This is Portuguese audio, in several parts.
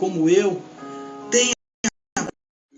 como eu, tenha,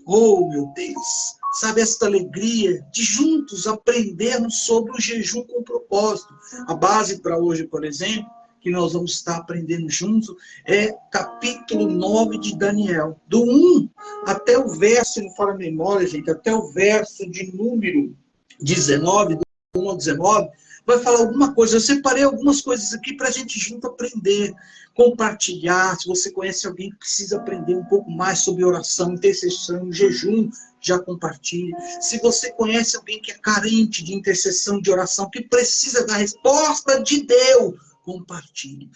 oh meu Deus, sabe, esta alegria de juntos aprendermos sobre o jejum com propósito. A base para hoje, por exemplo, que nós vamos estar aprendendo juntos, é capítulo 9 de Daniel. Do 1 até o verso, se não for a memória, gente, até o verso de número 19, do 1 ao 19, vai falar alguma coisa. Eu separei algumas coisas aqui para a gente junto aprender, compartilhar. Se você conhece alguém que precisa aprender um pouco mais sobre oração, intercessão, jejum, já compartilhe. Se você conhece alguém que é carente de intercessão, de oração, que precisa da resposta de Deus, compartilhe.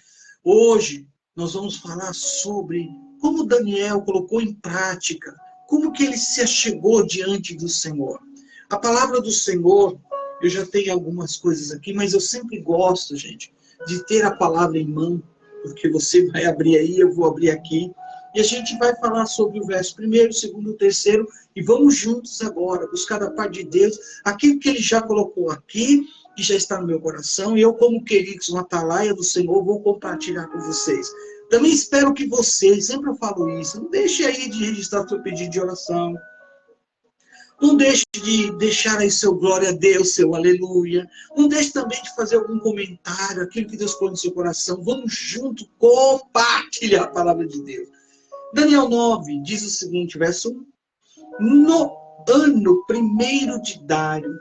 Hoje nós vamos falar sobre como Daniel colocou em prática, como que ele se achegou diante do Senhor. A palavra do Senhor, eu já tenho algumas coisas aqui, mas eu sempre gosto, gente, de ter a palavra em mão, porque você vai abrir aí, eu vou abrir aqui, e a gente vai falar sobre o verso 1º, 2º, 3º, e vamos juntos agora, buscar da parte de Deus, aquilo que ele já colocou aqui, que já está no meu coração, e eu, como queridos, uma atalaia do Senhor, vou compartilhar com vocês. Também espero que vocês, sempre eu falo isso, não deixe aí de registrar seu pedido de oração, não deixe de deixar aí seu glória a Deus, seu aleluia. Não deixe também de fazer algum comentário, aquilo que Deus põe no seu coração. Vamos junto compartilhar a palavra de Deus. Daniel 9 diz o seguinte, verso 1. No ano 1º de Dário,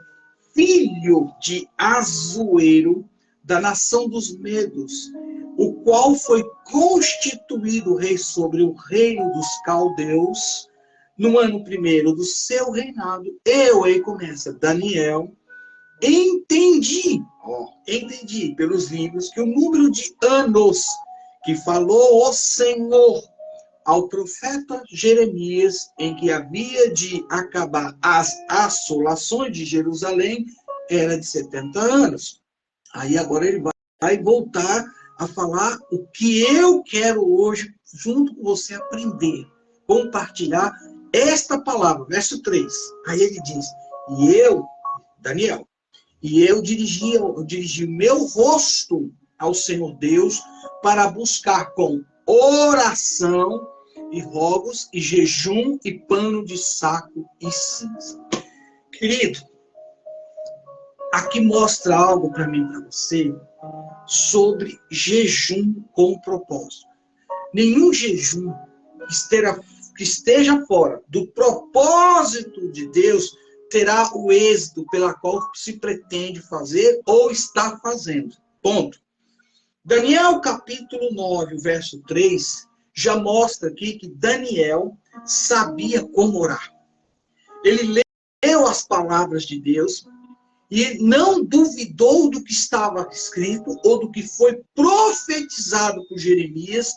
filho de Azuero, da nação dos Medos, o qual foi constituído rei sobre o reino dos caldeus, no ano 1º do seu reinado, aí começa, Daniel, entendi pelos livros que o número de anos que falou o Senhor ao profeta Jeremias, em que havia de acabar as assolações de Jerusalém, era de 70 anos. Aí agora ele vai voltar a falar o que eu quero hoje, junto com você, aprender, compartilhar esta palavra, verso 3. Aí ele diz, e eu, Daniel, e eu dirigi meu rosto ao Senhor Deus para buscar com oração e rogos e jejum e pano de saco e cinza. Querido, aqui mostra algo para mim, para você, sobre jejum com propósito. Nenhum jejum que esteja fora do propósito de Deus terá o êxito pela qual se pretende fazer ou está fazendo. Ponto. Daniel capítulo 9, verso 3, já mostra aqui que Daniel sabia como orar. Ele leu as palavras de Deus e não duvidou do que estava escrito ou do que foi profetizado por Jeremias,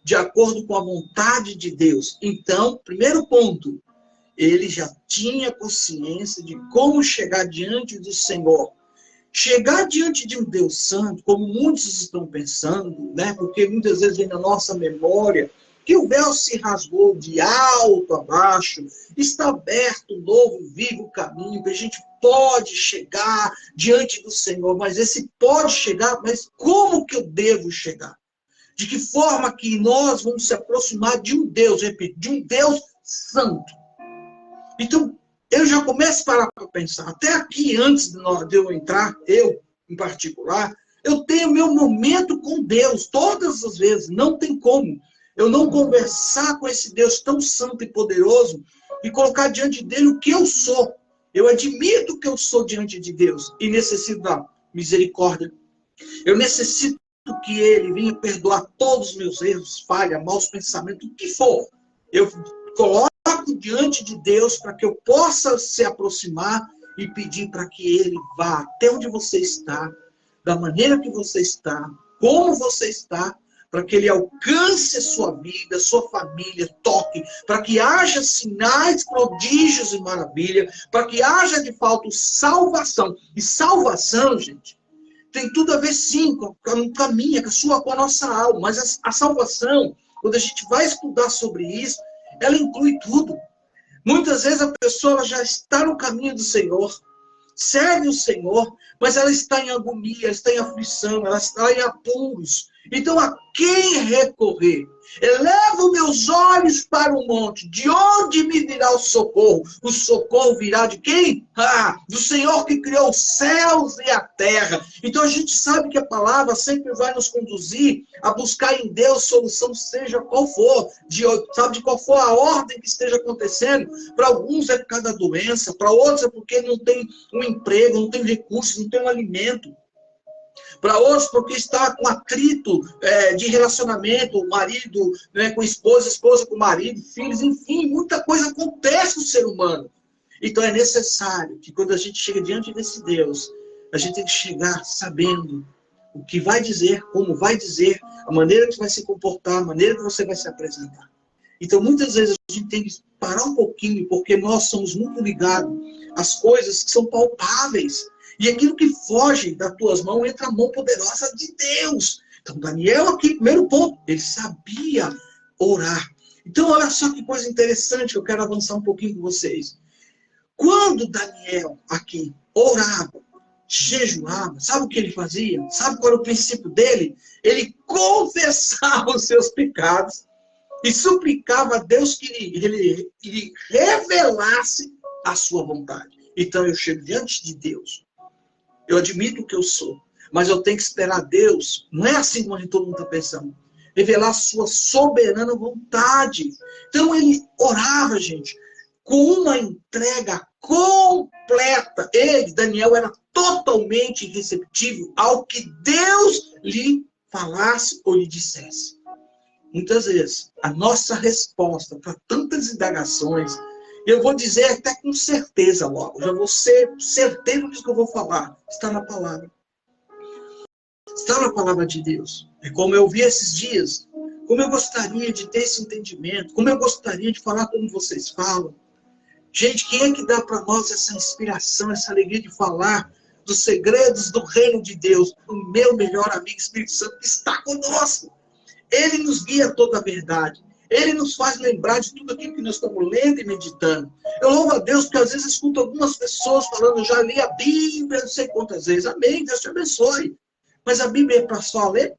de acordo com a vontade de Deus. Então, primeiro ponto, ele já tinha consciência de como chegar diante do Senhor. Chegar diante de um Deus santo, como muitos estão pensando, né? Porque muitas vezes vem na nossa memória que o véu se rasgou de alto a baixo, está aberto um novo, vivo caminho, que a gente pode chegar diante do Senhor, mas esse pode chegar, mas como que eu devo chegar? De que forma que nós vamos se aproximar de um Deus, repito, de um Deus santo. Então, eu já começo a parar para pensar, até aqui, antes de eu entrar, eu, em particular, eu tenho meu momento com Deus, todas as vezes, não tem como eu não conversar com esse Deus tão santo e poderoso e colocar diante dele o que eu sou. Eu admito que eu sou diante de Deus e necessito da misericórdia. Eu necessito que ele venha perdoar todos os meus erros, falhas, maus pensamentos, o que for. Eu coloco diante de Deus para que eu possa se aproximar e pedir para que ele vá até onde você está, da maneira que você está, como você está, para que ele alcance a sua vida, sua família, toque, para que haja sinais, prodígios e maravilha, para que haja de fato salvação. E salvação, gente, tem tudo a ver sim com o caminho, com a nossa alma, mas a salvação, quando a gente vai estudar sobre isso, ela inclui tudo. Muitas vezes a pessoa ela já está no caminho do Senhor, serve o Senhor, mas ela está em agonia, ela está em aflição, ela está em apuros. Então, a quem recorrer? Elevo meus olhos para o monte. De onde me virá o socorro? O socorro virá de quem? Do Senhor que criou os céus e a terra. Então, a gente sabe que a palavra sempre vai nos conduzir a buscar em Deus solução, seja qual for. Sabe de qual for a ordem que esteja acontecendo. Para alguns é por causa da doença. Para outros é porque não tem um emprego, não tem recursos, não tem um alimento. Para outros, porque está com atrito de relacionamento, o marido, né, com a esposa com o marido, filhos, enfim, muita coisa acontece com o ser humano. Então é necessário que quando a gente chega diante desse Deus, a gente tem que chegar sabendo o que vai dizer, como vai dizer, a maneira que vai se comportar, a maneira que você vai se apresentar. Então muitas vezes a gente tem que parar um pouquinho, porque nós somos muito ligados às coisas que são palpáveis. E aquilo que foge das tuas mãos entra a mão poderosa de Deus. Então, Daniel aqui, primeiro ponto, ele sabia orar. Então, olha só que coisa interessante, eu quero avançar um pouquinho com vocês. Quando Daniel aqui orava, jejuava, sabe o que ele fazia? Sabe qual era o princípio dele? Ele confessava os seus pecados e suplicava a Deus que ele revelasse a sua vontade. Então, eu chego diante de Deus. Eu admito que eu sou, mas eu tenho que esperar Deus, não é assim como todo mundo está pensando, revelar a sua soberana vontade. Então ele orava, gente, com uma entrega completa. Ele, Daniel, era totalmente receptivo ao que Deus lhe falasse ou lhe dissesse. Muitas vezes, a nossa resposta para tantas indagações, eu vou dizer até com certeza logo. Já vou ser certeiro disso que eu vou falar. Está na palavra. Está na palavra de Deus. É como eu vi esses dias. Como eu gostaria de ter esse entendimento. Como eu gostaria de falar como vocês falam. Gente, quem é que dá para nós essa inspiração, essa alegria de falar dos segredos do reino de Deus? O meu melhor amigo Espírito Santo que está conosco. Ele nos guia a toda a verdade. Ele nos faz lembrar de tudo aquilo que nós estamos lendo e meditando. Eu louvo a Deus porque às vezes escuto algumas pessoas falando, já li a Bíblia não sei quantas vezes. Amém, Deus te abençoe. Mas a Bíblia é para só ler?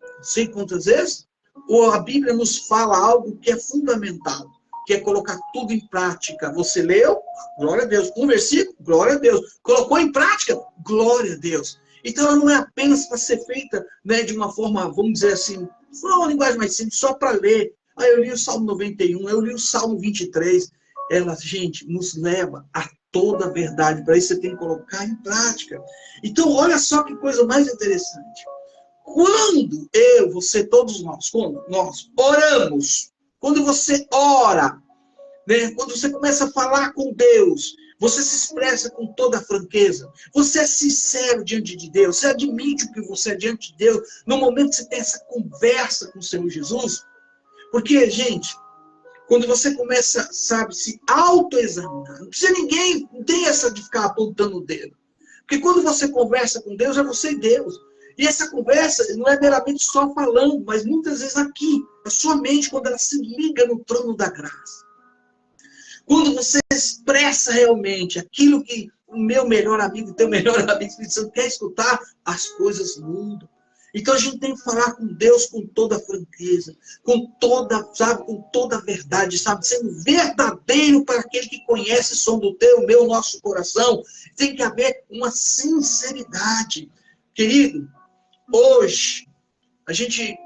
Não sei quantas vezes? Ou a Bíblia nos fala algo que é fundamental, que é colocar tudo em prática. Você leu? Glória a Deus. Um versículo? Glória a Deus. Colocou em prática? Glória a Deus. Então ela não é apenas para ser feita, né, de uma forma, vamos dizer assim, uma linguagem mais simples, só para ler. Eu li o Salmo 91, eu li o Salmo 23. Ela, gente, nos leva a toda a verdade. Para isso você tem que colocar em prática. Então, olha só que coisa mais interessante. Quando você, todos nós, quando nós oramos, quando você ora, né, quando você começa a falar com Deus, você se expressa com toda a franqueza. Você é sincero diante de Deus. Você admite o que você é diante de Deus. No momento que você tem essa conversa com o Senhor Jesus. Porque, gente, quando você começa, sabe, se autoexaminar, não precisa ninguém, não tem essa de ficar apontando o dedo. Porque quando você conversa com Deus, é você e Deus. E essa conversa não é meramente só falando, mas muitas vezes aqui, a sua mente, quando ela se liga no trono da graça. Quando você expressa realmente aquilo que o meu melhor amigo, teu melhor amigo, Espírito Santo, quer escutar, as coisas mudam. Então a gente tem que falar com Deus com toda a franqueza, com toda, sabe, com toda a verdade, sabe, sendo verdadeiro para aquele que conhece o som do teu, meu, nosso coração. Tem que haver uma sinceridade. Querido, hoje a gente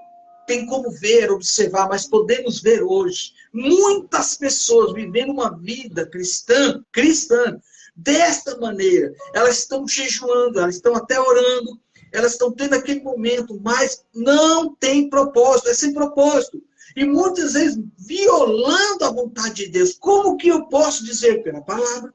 tem como ver, observar, mas podemos ver hoje muitas pessoas vivendo uma vida cristã, desta maneira. Elas estão jejuando, elas estão até orando, elas estão tendo aquele momento, mas não tem propósito, é sem propósito. E muitas vezes violando a vontade de Deus. Como que eu posso dizer? Pela palavra.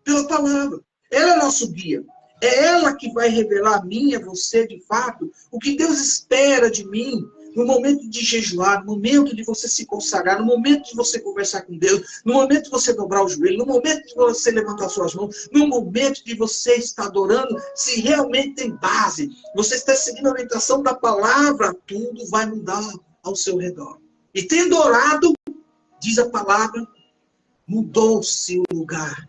Pela palavra. Ela é nosso guia. É ela que vai revelar a mim, a você, de fato, o que Deus espera de mim. No momento de jejuar, no momento de você se consagrar, no momento de você conversar com Deus, no momento de você dobrar o joelho, no momento de você levantar suas mãos, no momento de você estar adorando, se realmente tem base, você está seguindo a orientação da palavra, tudo vai mudar ao seu redor. E tendo orado, diz a palavra, mudou-se o lugar.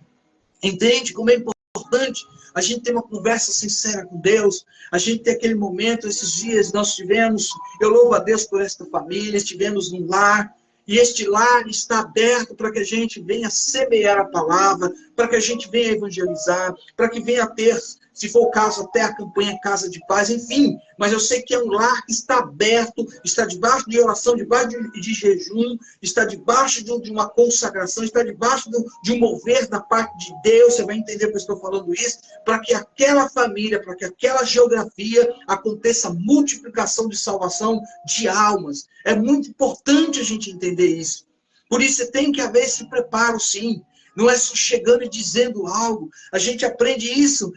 Entende como é importante importante a gente ter uma conversa sincera com Deus, a gente ter aquele momento, esses dias nós tivemos, eu louvo a Deus por esta família, estivemos num lar, e este lar está aberto para que a gente venha semear a palavra, para que a gente venha evangelizar, para que venha ter, se for o caso, até a campanha Casa de Paz, enfim. Mas eu sei que é um lar que está aberto, está debaixo de oração, debaixo de jejum, está debaixo de uma consagração, está debaixo de um mover da parte de Deus. Você vai entender porque eu estou falando isso, para que aquela família, para que aquela geografia aconteça multiplicação de salvação de almas. É muito importante a gente entender isso. Por isso tem que haver esse preparo, sim. Não é só chegando e dizendo algo. A gente aprende isso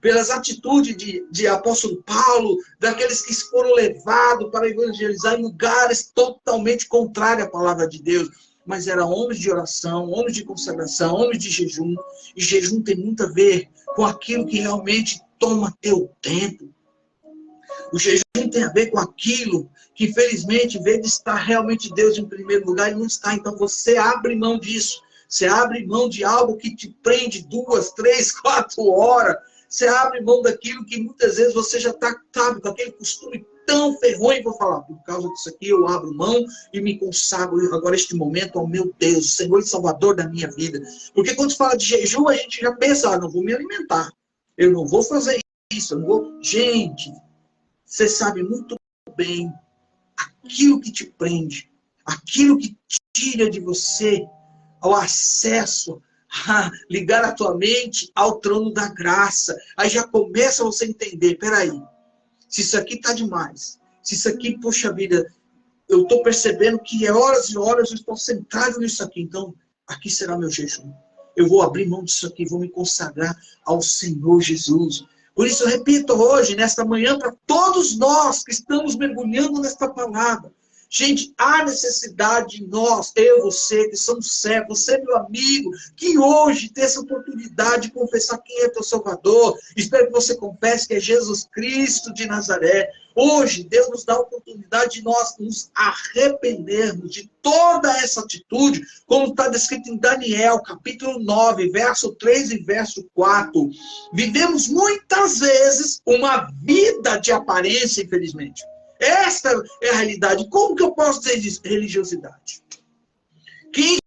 pelas atitudes de apóstolo Paulo, daqueles que foram levados para evangelizar em lugares totalmente contrários à palavra de Deus. Mas eram homens de oração, homens de consagração, homens de jejum. E jejum tem muito a ver com aquilo que realmente toma teu tempo. O jejum tem a ver com aquilo que, infelizmente, em vez de estar realmente Deus em primeiro lugar, ele não está. Então, você abre mão disso. Você abre mão de algo que te prende 2, 3, 4 horas. Você abre mão daquilo que muitas vezes você já está, sabe, com aquele costume tão ferronho. E vou falar, por causa disso aqui, eu abro mão e me consagro agora este momento ao meu Deus, Senhor e Salvador da minha vida. Porque quando se fala de jejum, a gente já pensa, não vou me alimentar. Eu não vou fazer isso, eu não vou... Gente, você sabe muito bem aquilo que te prende, aquilo que tira de você o acesso a ligar a tua mente ao trono da graça. Aí já começa você a entender, peraí, se isso aqui está demais, se isso aqui, poxa vida, eu estou percebendo que é horas e horas eu estou centrado nisso aqui, então aqui será meu jejum. Eu vou abrir mão disso aqui, vou me consagrar ao Senhor Jesus. Por isso eu repito hoje, nesta manhã, para todos nós que estamos mergulhando nesta palavra. Gente, há necessidade de nós, eu, você, que somos servos, você, meu amigo, que hoje tem essa oportunidade de confessar quem é teu Salvador. Espero que você confesse que é Jesus Cristo de Nazaré. Hoje, Deus nos dá a oportunidade de nós nos arrependermos de toda essa atitude, como está descrito em Daniel, capítulo 9, verso 3 e verso 4. Vivemos muitas vezes uma vida de aparência, infelizmente. Esta é a realidade. Como que eu posso dizer disso? Religiosidade. Quem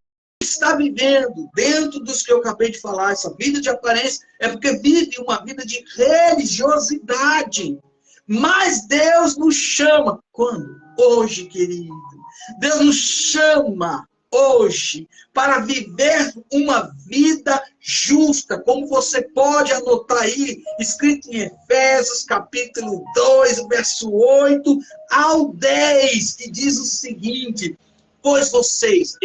está vivendo dentro dos que eu acabei de falar, essa vida de aparência, é porque vive uma vida de religiosidade. Mas Deus nos chama. Quando? Hoje, querido. Deus nos chama hoje para viver uma vida justa, como você pode anotar aí, escrito em Efésios, capítulo 2, verso 8 ao 10, que diz o seguinte: pois vocês,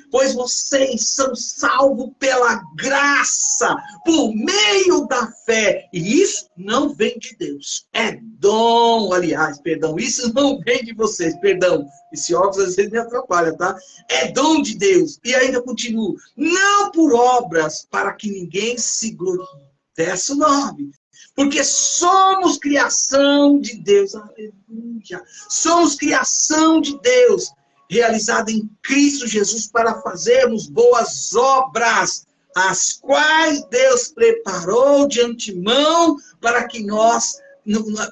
pois vocês são salvos pela graça, por meio da fé. E isso não vem de Deus. É dom, aliás, perdão. Isso não vem de vocês, perdão. Esse óculos às vezes me atrapalha, tá? É dom de Deus. E ainda continua. Não por obras, para que ninguém se glorie. Verso 9. Porque somos criação de Deus. Aleluia. Somos criação de Deus, realizada em Cristo Jesus para fazermos boas obras, as quais Deus preparou de antemão para que nós...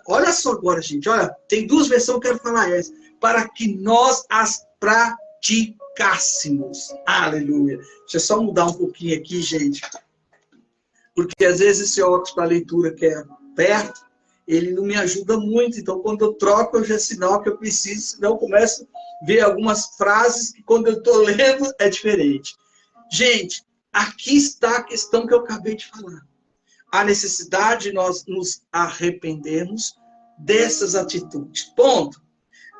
Olha só agora, gente. Olha, tem duas versões que eu quero falar essa. Para que nós as praticássemos. Aleluia. Deixa eu só mudar um pouquinho aqui, gente. Porque às vezes esse óculos para leitura que é perto, ele não me ajuda muito. Então, quando eu troco, eu já sinal que eu preciso, senão eu começo a ver algumas frases que quando eu estou lendo é diferente. Gente, aqui está a questão que eu acabei de falar. A necessidade de nós nos arrependermos dessas atitudes. Ponto.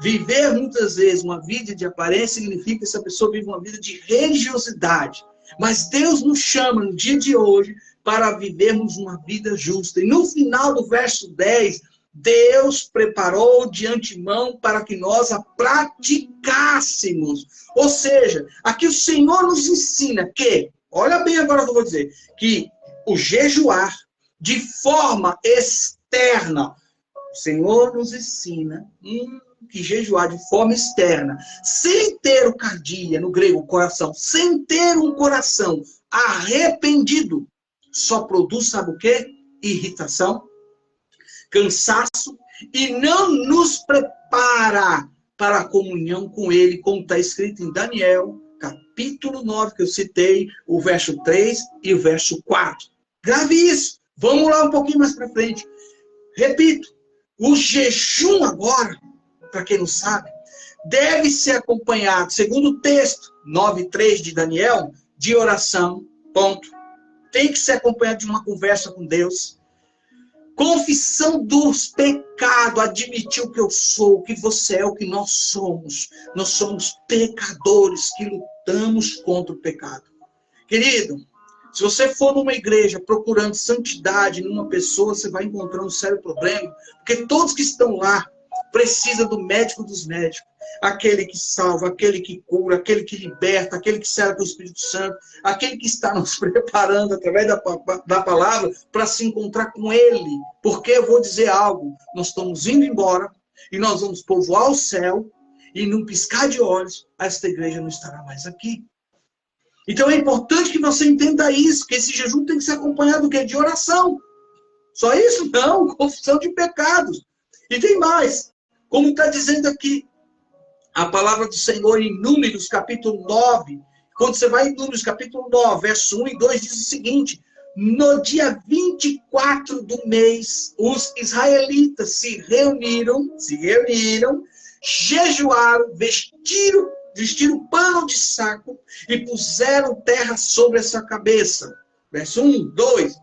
Viver muitas vezes uma vida de aparência significa que essa pessoa vive uma vida de religiosidade. Mas Deus nos chama no dia de hoje para vivermos uma vida justa. E no final do verso 10, Deus preparou de antemão para que nós a praticássemos. Ou seja, aqui o Senhor nos ensina que, olha bem agora o que eu vou dizer, que o jejuar de forma externa, o Senhor nos ensina, que jejuar de forma externa, sem ter o cardia, no grego, coração, sem ter um coração arrependido, só produz, sabe o quê? Irritação, cansaço, e não nos prepara para a comunhão com ele, como está escrito em Daniel, capítulo 9, que eu citei, o verso 3 e o verso 4. Grave isso. Vamos lá um pouquinho mais para frente. Repito, o jejum agora, para quem não sabe, deve ser acompanhado, segundo o texto 9:3 de Daniel, de oração, ponto. Tem que ser acompanhado de uma conversa com Deus. Confissão dos pecados, admitir o que eu sou, o que você é, o que nós somos. Nós somos pecadores que lutamos contra o pecado. Querido, se você for numa igreja procurando santidade numa pessoa, você vai encontrar um sério problema, porque todos que estão lá precisam do médico dos médicos. Aquele que salva, aquele que cura, aquele que liberta, aquele que serve com o Espírito Santo, aquele que está nos preparando através da palavra para se encontrar com Ele. Porque eu vou dizer algo, nós estamos indo embora e nós vamos povoar o céu e num piscar de olhos, esta igreja não estará mais aqui. Então é importante que você entenda isso, que esse jejum tem que ser acompanhado do quê? De oração. Só isso? Não, confissão de pecados. E tem mais, como está dizendo aqui, a palavra do Senhor em Números, capítulo 9. Quando você vai em Números, capítulo 9, verso 1 e 2, diz o seguinte: no dia 24 do mês, os israelitas se reuniram, jejuaram, vestiram pano de saco e puseram terra sobre a sua cabeça. Verso 1, 2.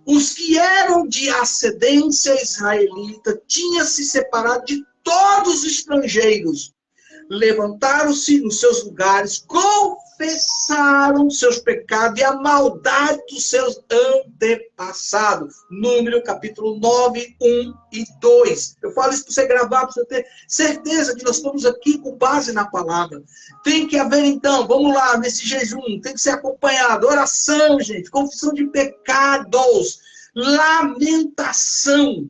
Os que eram de ascendência israelita tinham se separado de todos os estrangeiros. Levantaram-se nos seus lugares, confessaram seus pecados e a maldade dos seus antepassados. Número capítulo 9, 1 e 2. Eu falo isso para você gravar, para você ter certeza que nós estamos aqui com base na palavra. Tem que haver, então, vamos lá, nesse jejum, tem que ser acompanhado. Oração, gente, confissão de pecados, lamentação.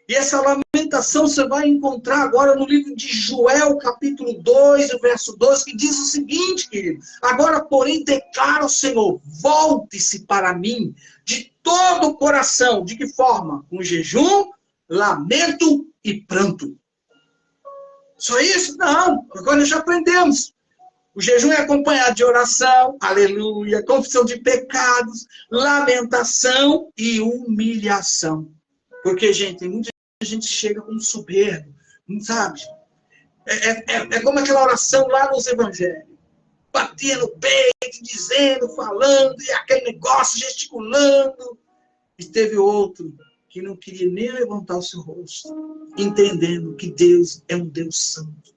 E essa lamentação você vai encontrar agora no livro de Joel, capítulo 2, o verso 12, que diz o seguinte, querido: agora, porém, declara o Senhor, volte-se para mim de todo o coração. De que forma? Com jejum, lamento e pranto. Só isso? Não. Agora já aprendemos. O jejum é acompanhado de oração, aleluia, confissão de pecados, lamentação e humilhação. Porque, gente, tem muita gente que chega com soberbo, sabe? É como aquela oração lá nos evangelhos. Batia no peito, dizendo, falando, e aquele negócio, gesticulando. E teve outro que não queria nem levantar o seu rosto, entendendo que Deus é um Deus santo.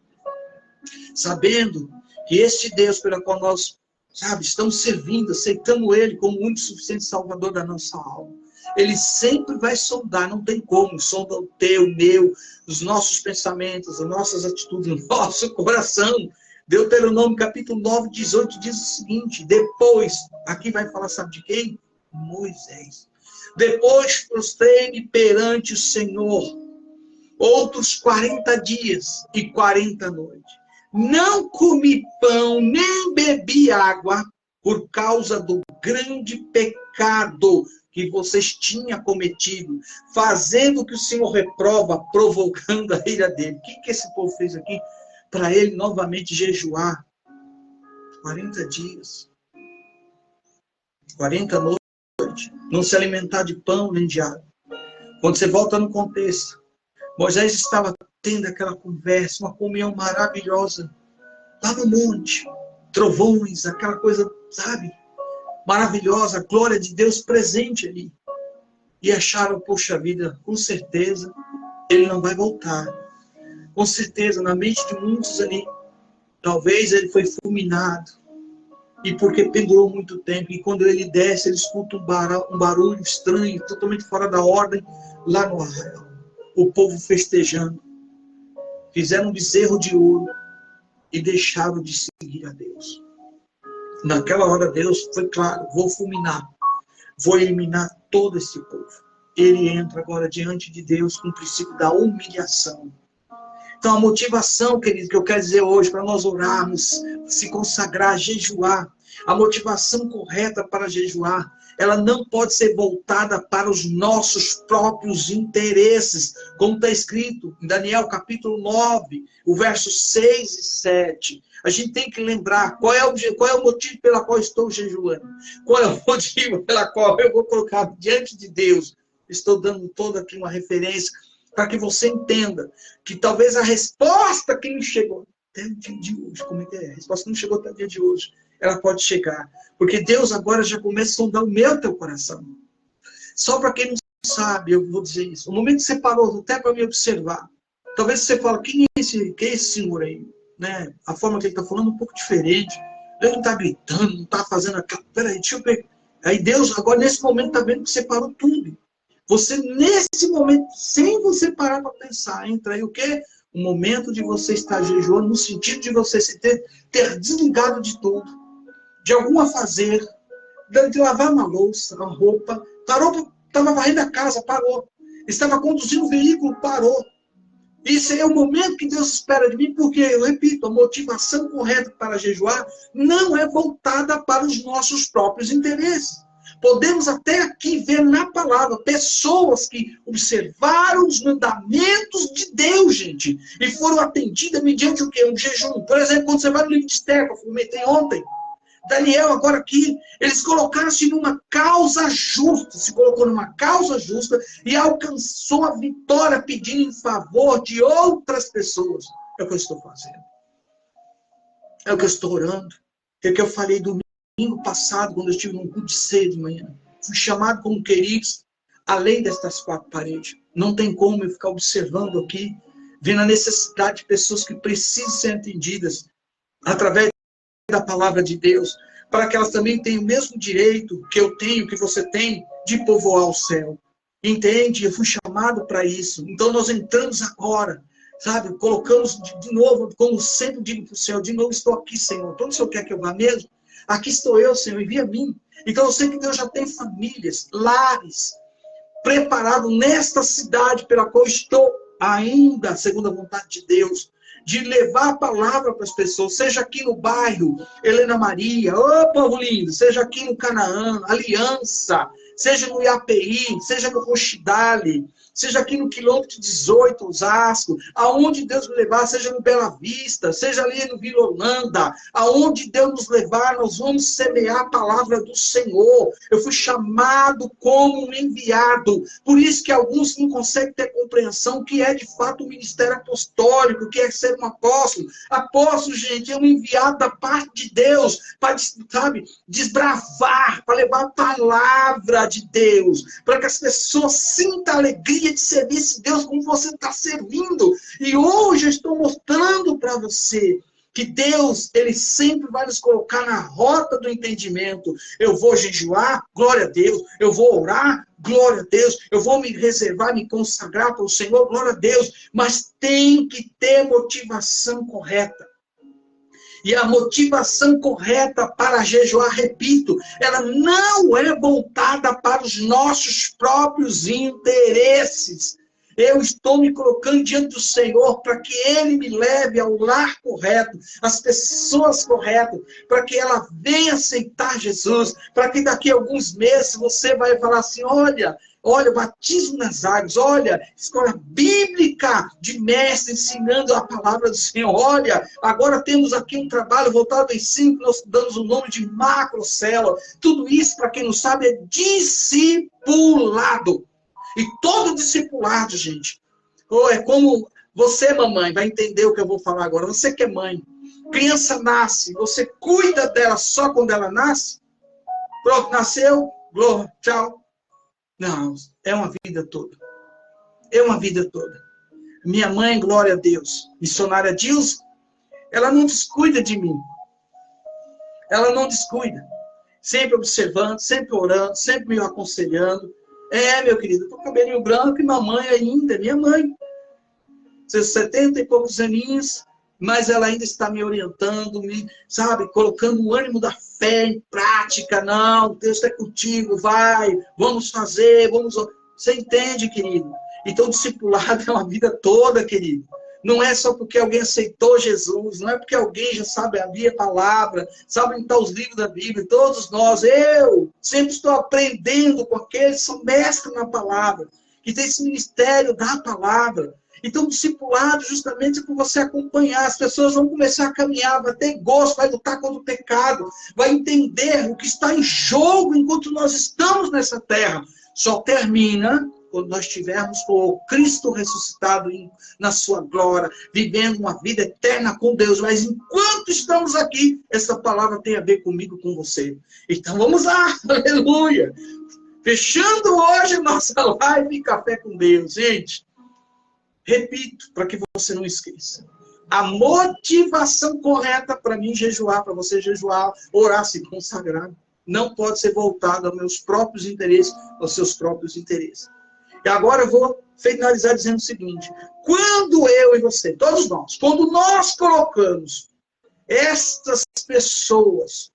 Sabendo que este Deus pelo qual nós, sabe, estamos servindo, aceitamos Ele como o único e suficiente Salvador da nossa alma. Ele sempre vai sondar, não tem como, sonda o teu, meu, os nossos pensamentos, as nossas atitudes, o nosso coração. Deuteronômio capítulo 9, 18 diz o seguinte: depois, aqui vai falar, sabe de quem? Moisés. Depois prostrei-me perante o Senhor outros 40 dias e 40 noites. Não comi pão, nem bebi água, por causa do grande pecado que vocês tinham cometido, fazendo o que o Senhor reprova, provocando a ira dele. O que esse povo fez aqui? Para ele novamente jejuar 40 dias, 40 noites, não se alimentar de pão nem de água. Quando você volta no contexto, Moisés estava tendo aquela conversa, uma comunhão maravilhosa, lá no monte, trovões, aquela coisa, sabe, maravilhosa, a glória de Deus presente ali. E acharam, poxa vida, com certeza, ele não vai voltar. Com certeza, na mente de muitos ali, talvez ele foi fulminado. E porque pendurou muito tempo, e quando ele desce, ele escuta um barulho estranho, totalmente fora da ordem, lá no arraial. O povo festejando. Fizeram um bezerro de ouro e deixaram de seguir a Deus. Naquela hora Deus foi claro: vou fulminar, vou eliminar todo esse povo. Ele entra agora diante de Deus com o princípio da humilhação. Então, a motivação, querido, que eu quero dizer hoje, para nós orarmos, se consagrar, jejuar, a motivação correta para jejuar, ela não pode ser voltada para os nossos próprios interesses, como está escrito em Daniel capítulo 9, o versos 6 e 7. A gente tem que lembrar qual é o motivo pela qual estou jejuando, qual é o motivo pela qual eu vou colocar diante de Deus. Estou dando toda aqui uma referência para que você entenda que talvez a resposta que não chegou até o dia de hoje, como é que é? A resposta que não chegou até o dia de hoje, ela pode chegar. Porque Deus agora já começa a sondar o meu teu coração. Só para quem não sabe, eu vou dizer isso. O momento que você parou até para me observar, talvez você fale, quem é esse senhor aí? Né? A forma que ele está falando é um pouco diferente. Ele não está gritando, não está fazendo aquilo. Peraí, deixa eu ver. Aí Deus, agora nesse momento, está vendo que você parou tudo. Você, nesse momento, sem você parar para pensar, entra aí o quê? O momento de você estar jejuando, no sentido de você se ter desligado de tudo, de algum afazer, de lavar uma louça, uma roupa, parou, estava varrendo a casa, parou. Estava conduzindo o veículo, parou. Isso é o momento que Deus espera de mim, porque, eu repito, a motivação correta para jejuar não é voltada para os nossos próprios interesses. Podemos até aqui ver na palavra pessoas que observaram os mandamentos de Deus, gente, e foram atendidas mediante o quê? Um jejum. Por exemplo, quando você vai no livro de Esther, que eu comentei ontem, Daniel, agora aqui, eles colocaram-se numa causa justa, se colocou numa causa justa e alcançou a vitória pedindo em favor de outras pessoas. É o que eu estou fazendo. É o que eu estou orando. É o que eu falei domingo passado, quando eu estive num culto de ceia de manhã. Fui chamado como queridos, além destas quatro paredes. Não tem como eu ficar observando aqui, vendo a necessidade de pessoas que precisam ser atendidas através da palavra de Deus, para que elas também tenham o mesmo direito que eu tenho, que você tem, de povoar o céu. Entende? Eu fui chamado para isso. Então nós entramos agora, sabe? Colocamos de novo, como sempre digo para o Senhor, de novo estou aqui, Senhor. Então o Senhor quer que eu vá mesmo? Aqui estou eu, Senhor, envia a mim. Então eu sei que Deus já tem famílias, lares, preparados nesta cidade pela qual estou ainda, segundo a vontade de Deus, de levar a palavra para as pessoas, seja aqui no bairro Helena Maria, ô povo lindo, seja aqui no Canaã, Aliança, seja no IAPI, seja no Rochidale, seja aqui no quilômetro 18, Osasco, aonde Deus me levar, seja no Bela Vista, seja ali no Vila Holanda, aonde Deus nos levar, nós vamos semear a palavra do Senhor. Eu fui chamado como um enviado, por isso que alguns não conseguem ter compreensão que é de fato o ministério apostólico, que é ser um apóstolo. Apóstolo, gente, é um enviado da parte de Deus, para, sabe, desbravar, para levar a palavra de Deus, para que as pessoas sintam a alegria de servir esse Deus como você está servindo. E hoje eu estou mostrando para você que Deus, Ele sempre vai nos colocar na rota do entendimento. Eu vou jejuar, glória a Deus. Eu vou orar, glória a Deus. Eu vou me reservar, me consagrar para o Senhor, glória a Deus. Mas tem que ter motivação correta. E a motivação correta para jejuar, repito, ela não é voltada para os nossos próprios interesses. Eu estou me colocando diante do Senhor para que Ele me leve ao lar correto, às pessoas corretas, para que ela venha aceitar Jesus, para que daqui a alguns meses você vai falar assim, olha, batismo nas águas, olha, escola bíblica de mestre ensinando a palavra do Senhor, olha, agora temos aqui um trabalho voltado ao ensino, nós damos o nome de macrocélula. Tudo isso, para quem não sabe, é discipulado. E todo discipulado, gente, é como você, mamãe, vai entender o que eu vou falar agora. Você que é mãe, criança nasce, você cuida dela só quando ela nasce? Pronto, nasceu, glória, tchau. Não, é uma vida toda. É uma vida toda. Minha mãe, glória a Deus, missionária Dilson, ela não descuida de mim. Ela não descuida. Sempre observando, sempre orando, sempre me aconselhando. Meu querido, eu tô com cabelinho branco e mamãe ainda, minha mãe. Seus 70 e poucos aninhos, mas ela ainda está me orientando, sabe, colocando o ânimo da fé em prática. Não, Deus está contigo, vai, vamos fazer, vamos... Você entende, querido? Então, o discipulado é uma vida toda, querido. Não é só porque alguém aceitou Jesus, não é porque alguém já sabe abrir a palavra, sabe onde estão os livros da Bíblia. Todos nós, eu sempre estou aprendendo com aqueles que são mestres na palavra, que tem esse ministério da palavra. Então, discipulado justamente é para você acompanhar. As pessoas vão começar a caminhar, vai ter gosto, vai lutar contra o pecado, vai entender o que está em jogo enquanto nós estamos nessa terra. Só termina quando nós estivermos com o Cristo ressuscitado na sua glória, vivendo uma vida eterna com Deus. Mas enquanto estamos aqui, essa palavra tem a ver comigo, com você. Então vamos lá, aleluia! Fechando hoje nossa live Café com Deus, gente. Repito, para que você não esqueça. A motivação correta para mim jejuar, para você jejuar, orar, se consagrar, não pode ser voltada aos meus próprios interesses, aos seus próprios interesses. E agora eu vou finalizar dizendo o seguinte: quando eu e você, todos nós, quando nós colocamos estas pessoas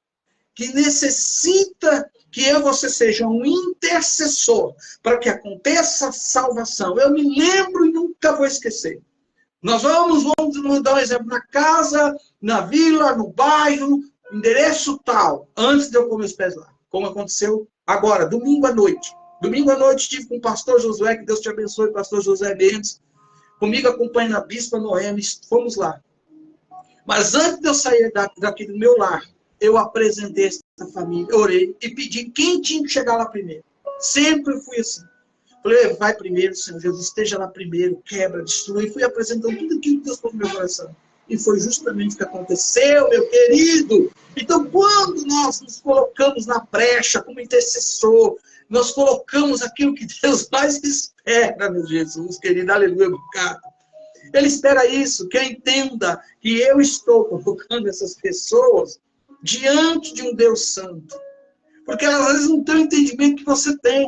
que necessitam que eu e você seja um intercessor para que aconteça a salvação, eu me lembro e nunca vou esquecer. Nós vamos dar um exemplo, na casa, na vila, no bairro, endereço tal, antes de eu pôr meus pés lá, como aconteceu agora, domingo à noite. Domingo à noite estive com o pastor Josué, que Deus te abençoe, pastor José Mendes, comigo acompanhando a bispa Noemi, fomos lá. Mas antes de eu sair daqui do meu lar, eu apresentei essa família, orei e pedi quem tinha que chegar lá primeiro. Sempre fui assim. Falei, vai primeiro, Senhor Jesus, esteja lá primeiro, quebra, destrui. E fui apresentando tudo aquilo que Deus pôs no meu coração. E foi justamente o que aconteceu, meu querido. Então, quando nós nos colocamos na brecha como intercessor, nós colocamos aquilo que Deus mais espera, meu Jesus, querido, aleluia, obrigado. Ele espera isso, que eu entenda que eu estou colocando essas pessoas diante de um Deus santo. Porque elas às vezes não têm o entendimento que você tem.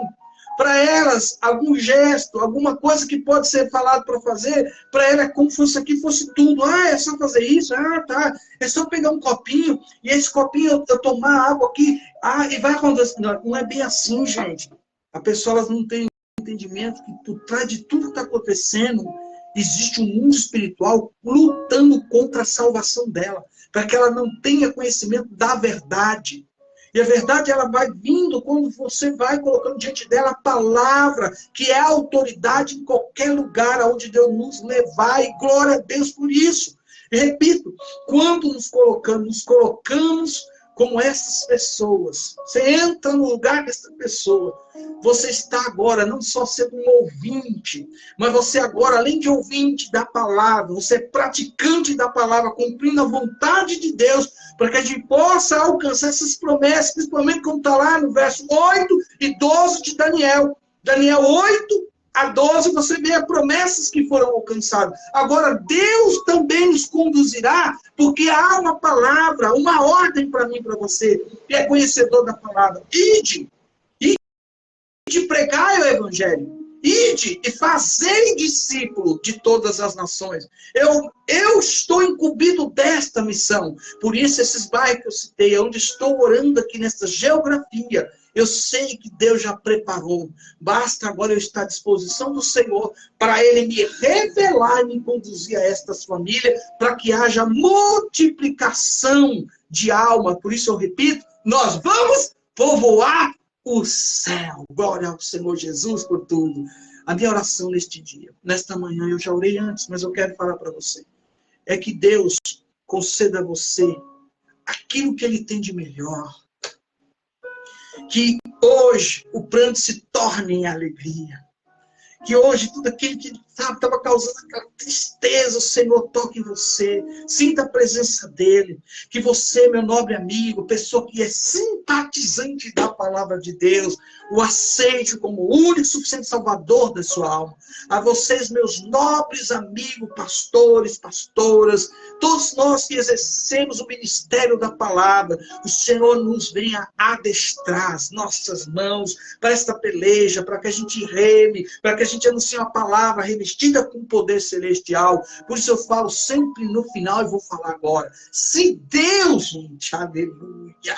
Para elas, algum gesto, alguma coisa que pode ser falado para fazer, para ela é como se isso aqui fosse tudo. Ah, é só fazer isso? Ah, tá. É só pegar um copinho, e esse copinho eu tomar água aqui, e vai acontecer. Não é bem assim, gente. As pessoas não têm entendimento que por trás de tudo que está acontecendo, existe um mundo espiritual lutando contra a salvação dela, para que ela não tenha conhecimento da verdade. E a verdade, ela vai vindo quando você vai colocando diante dela a palavra, que é a autoridade em qualquer lugar onde Deus nos levar, e glória a Deus por isso. E repito, quando nos colocamos como essas pessoas. Você entra no lugar dessa pessoa. Você está agora não só sendo um ouvinte, mas você agora, além de ouvinte da palavra, você é praticante da palavra, cumprindo a vontade de Deus, para que a gente possa alcançar essas promessas, principalmente como está lá no verso 8 e 12 de Daniel. Daniel 8 a 12, você vê as promessas que foram alcançadas. Agora, Deus também nos conduzirá, porque há uma palavra, uma ordem para mim e para você, que é conhecedor da palavra. Ide pregai o evangelho. Ide e fazei discípulo de todas as nações. Eu estou incumbido desta missão. Por isso, esses bairros que eu citei, onde estou orando aqui nessa geografia, eu sei que Deus já preparou. Basta agora eu estar à disposição do Senhor para Ele me revelar e me conduzir a estas famílias, para que haja multiplicação de alma. Por isso eu repito, nós vamos povoar o céu. Glória ao Senhor Jesus por tudo. A minha oração neste dia, nesta manhã, eu já orei antes, mas eu quero falar para você, é que Deus conceda a você aquilo que Ele tem de melhor. Que hoje o pranto se torne em alegria. Que hoje tudo aquilo que estava causando aquela tristeza, o Senhor toque em você. Sinta a presença dEle. Que você, meu nobre amigo, pessoa que é simpatizante da palavra de Deus, o aceite como o único e suficiente salvador da sua alma. A vocês, meus nobres amigos, pastores, pastoras, todos nós que exercemos o ministério da palavra, o Senhor nos venha adestrar as nossas mãos para esta peleja, para que a gente reme, para que a gente anuncie uma palavra revestida com poder celestial. Por isso eu falo sempre no final e vou falar agora. Se Deus, gente, aleluia,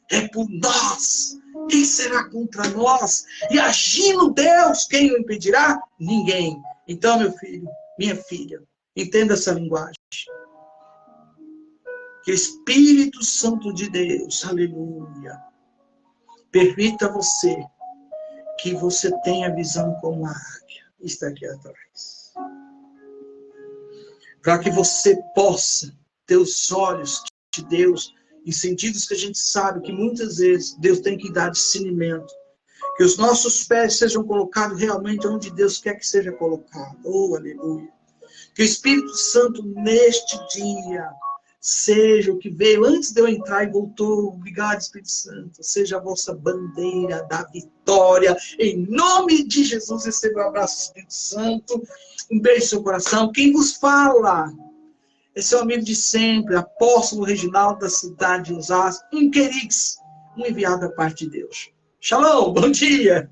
é por nós, quem será contra nós? E agindo Deus, quem o impedirá? Ninguém. Então, meu filho, minha filha, Entenda essa linguagem. Que o Espírito Santo de Deus, aleluia, permita a você que você tenha visão como a águia. Está aqui atrás. Para que você possa ter os olhos de Deus em sentidos que a gente sabe que muitas vezes Deus tem que dar discernimento. Que os nossos pés sejam colocados realmente onde Deus quer que seja colocado. Oh, aleluia. Que o Espírito Santo neste dia seja o que veio antes de eu entrar e voltou. Obrigado, Espírito Santo. Seja a vossa bandeira da vitória. Em nome de Jesus, receba um abraço, Espírito Santo. Um beijo no seu coração. Quem vos fala é seu amigo de sempre, apóstolo Reginaldo da cidade de Osasco, um querix, um enviado da parte de Deus. Shalom, bom dia.